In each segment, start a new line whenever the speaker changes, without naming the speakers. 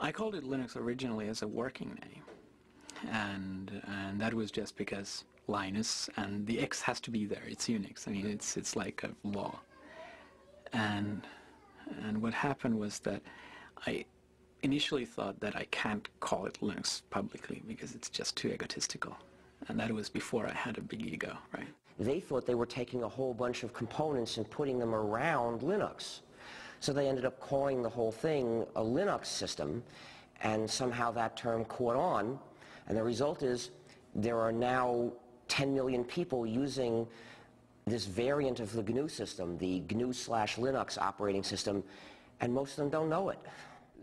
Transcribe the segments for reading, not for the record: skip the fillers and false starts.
I called it Linux originally as a working name, and that was just because Linus, and the X has to be there. It's Unix. I mean, it's like a law. And what happened was that I initially thought that I can't call it Linux publicly because it's just too egotistical, and that was before I had a big ego, right?
They thought they were taking a whole bunch of components and putting them around Linux. So they ended up calling the whole thing a Linux system, and somehow that term caught on, and the result is there are now 10 million people using this variant of the GNU system, the GNU/Linux operating system, and most of them don't know it.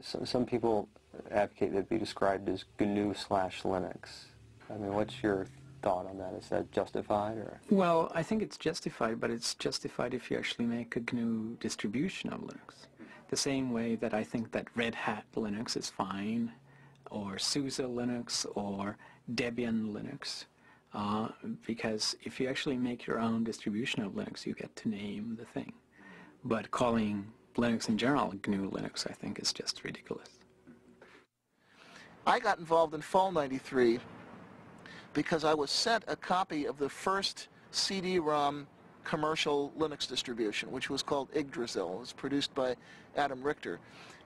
Some people advocate that it be described as GNU/Linux. I mean, what's your thought on that? Is that justified, or?
Well, I think it's justified, but it's justified if you actually make a GNU distribution of Linux. The same way that I think that Red Hat Linux is fine, or SUSE Linux, or Debian Linux, because if you actually make your own distribution of Linux, you get to name the thing. But calling Linux in general GNU Linux, I think, is just ridiculous.
I got involved in Fall '93 because I was sent a copy of the first CD-ROM commercial Linux distribution, which was called Yggdrasil. It was produced by Adam Richter.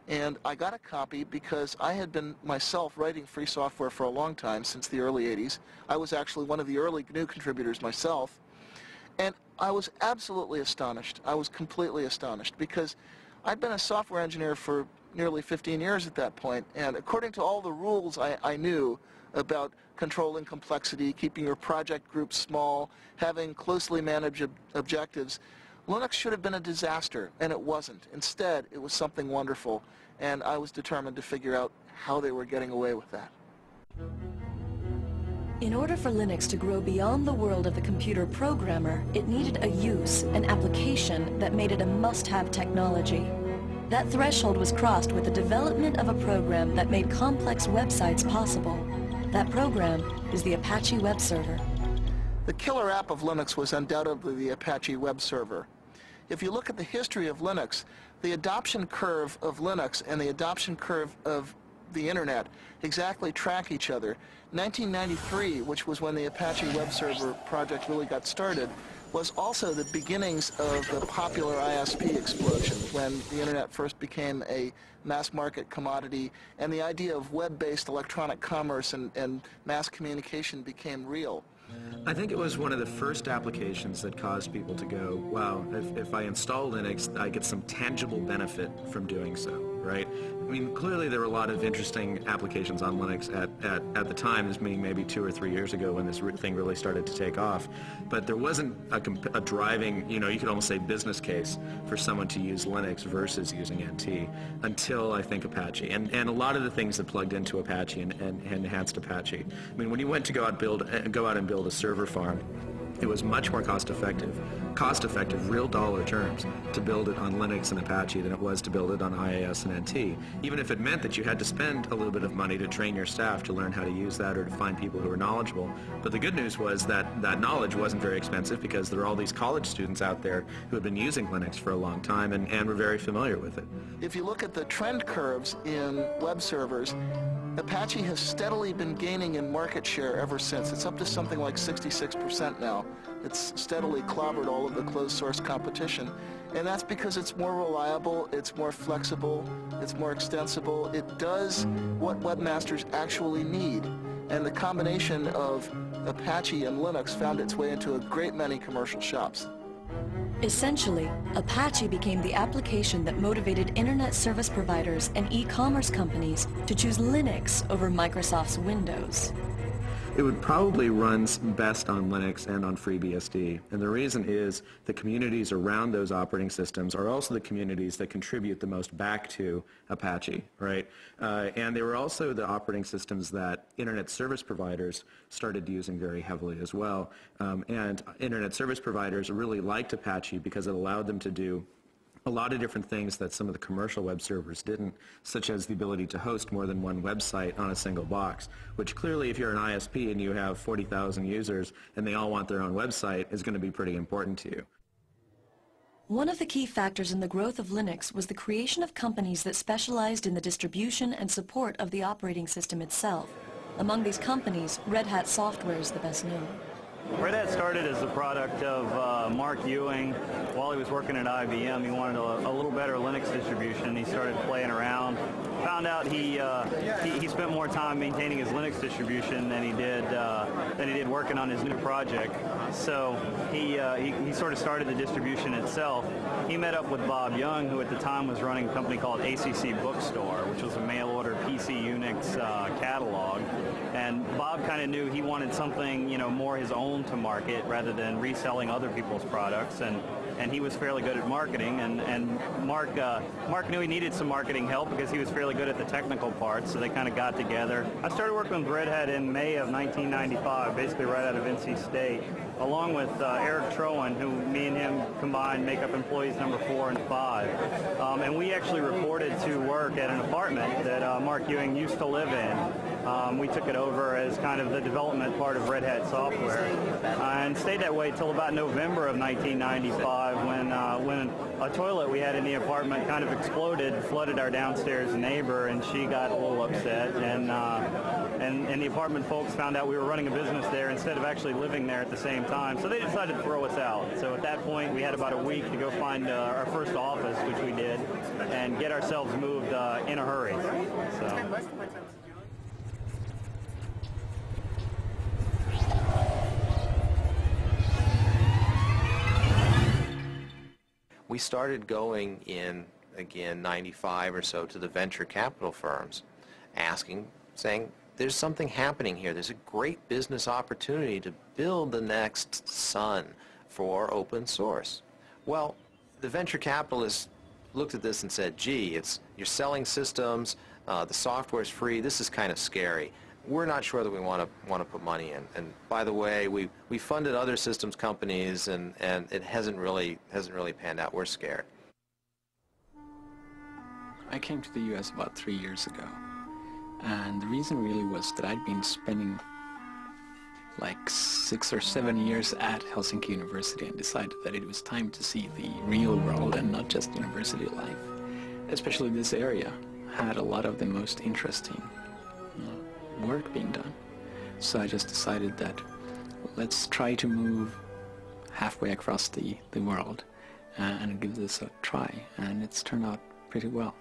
And I got a copy because I had been myself writing free software for a long time, since the early '80s. I was actually one of the early GNU contributors myself. And I was absolutely astonished. I was completely astonished because I'd been a software engineer for nearly 15 years at that point, and according to all the rules I knew about controlling complexity, keeping your project groups small, having closely managed objectives, Linux should have been a disaster, and it wasn't. Instead, it was something wonderful, and I was determined to figure out how they were getting away with that.
In order for Linux to grow beyond the world of the computer programmer, it needed a use, an application that made it a must-have technology. That threshold was crossed with the development of a program that made complex websites possible. That program is the Apache web server.
The killer app of Linux was undoubtedly the Apache web server. If you look at the history of Linux, the adoption curve of Linux and the adoption curve of the Internet exactly track each other. 1993, which was when the Apache web server project really got started, was also the beginnings of the popular ISP explosion, when the Internet first became a mass-market commodity and the idea of web-based electronic commerce and mass communication became real.
I think it was one of the first applications that caused people to go, wow, if I install Linux, I get some tangible benefit from doing so, right? I mean, clearly there were a lot of interesting applications on Linux at the time, this being maybe 2 or 3 years ago when this thing really started to take off. But there wasn't a driving, you could almost say business case for someone to use Linux versus using NT until, I think, Apache. And a lot of the things that plugged into Apache and enhanced Apache. I mean, when you went to go out and build a server farm, it was much more cost-effective, real dollar terms, to build it on Linux and Apache than it was to build it on IIS and NT, even if it meant that you had to spend a little bit of money to train your staff to learn how to use that or to find people who were knowledgeable. But the good news was that that knowledge wasn't very expensive because there are all these college students out there who have been using Linux for a long time and were very familiar with it.
If you look at the trend curves in web servers, Apache has steadily been gaining in market share ever since. It's up to something like 66% now. It's steadily clobbered all of the closed source competition. And that's because it's more reliable, it's more flexible, it's more extensible. It does what webmasters actually need. And the combination of Apache and Linux found its way into a great many commercial shops.
Essentially, Apache became the application that motivated internet service providers and e-commerce companies to choose Linux over Microsoft's Windows.
It would probably run best on Linux and on FreeBSD, and the reason is the communities around those operating systems are also the communities that contribute the most back to Apache, right? And they were also the operating systems that internet service providers started using very heavily as well. And internet service providers really liked Apache because it allowed them to do a lot of different things that some of the commercial web servers didn't, such as the ability to host more than one website on a single box, which clearly if you're an ISP and you have 40,000 users and they all want their own website is going to be pretty important to you.
One of the key factors in the growth of Linux was the creation of companies that specialized in the distribution and support of the operating system itself. Among these companies, Red Hat Software is the best known.
Red Hat started as a product of Mark Ewing. While he was working at IBM, he wanted a little better Linux distribution. He started playing around. Found out he spent more time maintaining his Linux distribution than he did working on his new project. So he sort of started the distribution itself. He met up with Bob Young, who at the time was running a company called ACC Bookstore, which was a mail-order PC Unix catalog. And Bob kind of knew he wanted something, more his own to market rather than reselling other people's products. And he was fairly good at marketing, and Mark knew he needed some marketing help because he was fairly good at the technical parts, so they kind of got together. I started working with Red Hat in May of 1995, basically right out of NC State, along with Eric Trowan, who me and him combined make up employees number 4 and 5. And we actually reported to work at an apartment that Mark Ewing used to live in. We took it over as kind of the development part of Red Hat software, and stayed that way till about November of 1995 when a toilet we had in the apartment kind of exploded, flooded our downstairs neighbor, and she got a little upset, and the apartment folks found out we were running a business there instead of actually living there at the same time, so they decided to throw us out. So at that point we had about a week to go find our first office, which we did, and get ourselves moved in a hurry. So.
We started going in, again, 95 or so to the venture capital firms, saying, there's something happening here. There's a great business opportunity to build the next Sun for open source. Well, the venture capitalists looked at this and said, gee, you're selling systems, the software's free, this is kind of scary. We're not sure that we want to put money in. And by the way, we funded other systems companies, and it hasn't really panned out. We're scared.
I came to the U.S. about 3 years ago, and the reason really was that I'd been spending like 6 or 7 years at Helsinki University and decided that it was time to see the real world and not just university life. Especially this area had a lot of the most interesting work being done. So I just decided that let's try to move halfway across the world and give this a try, and it's turned out pretty well.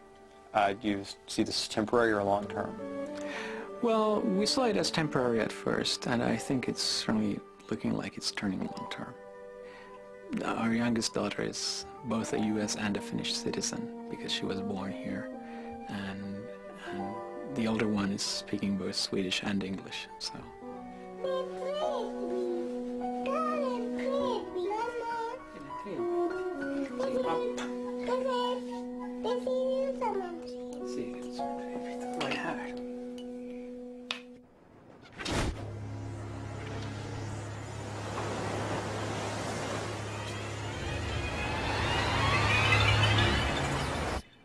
Do you see this as temporary or long-term?
Well, we saw it as temporary at first, and I think it's certainly looking like it's turning long-term. Our youngest daughter is both a U.S. and a Finnish citizen because she was born here, and the older one is speaking both Swedish and English, so.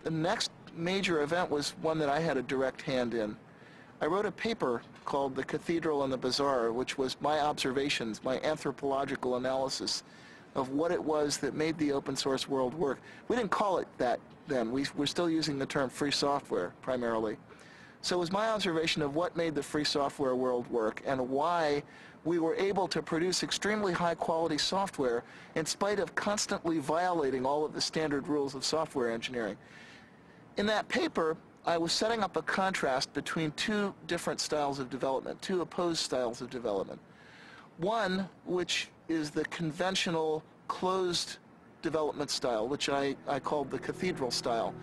The next major event was one that I had a direct hand in. I wrote a paper called The Cathedral and the Bazaar, which was my observations, my anthropological analysis of what it was that made the open source world work. We didn't call it that then. We're still using the term free software primarily. So it was my observation of what made the free software world work and why we were able to produce extremely high quality software in spite of constantly violating all of the standard rules of software engineering. In that paper, I was setting up a contrast between two different styles of development, two opposed styles of development. One, which is the conventional closed development style, which I called the cathedral style.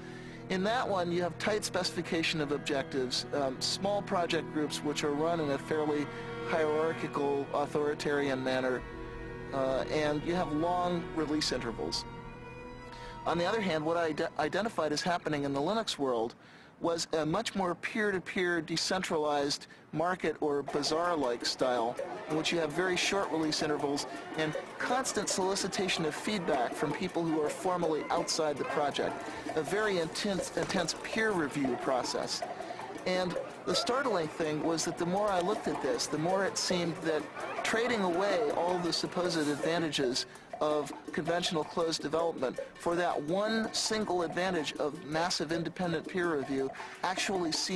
In that one, you have tight specification of objectives, small project groups which are run in a fairly hierarchical, authoritarian manner, and you have long release intervals. On the other hand, what I identified as happening in the Linux world was a much more peer-to-peer, decentralized market or bazaar-like style, in which you have very short release intervals and constant solicitation of feedback from people who are formally outside the project, a very intense peer review process. And the startling thing was that the more I looked at this, the more it seemed that trading away all the supposed advantages of conventional closed development, for that one single advantage of massive independent peer review, actually see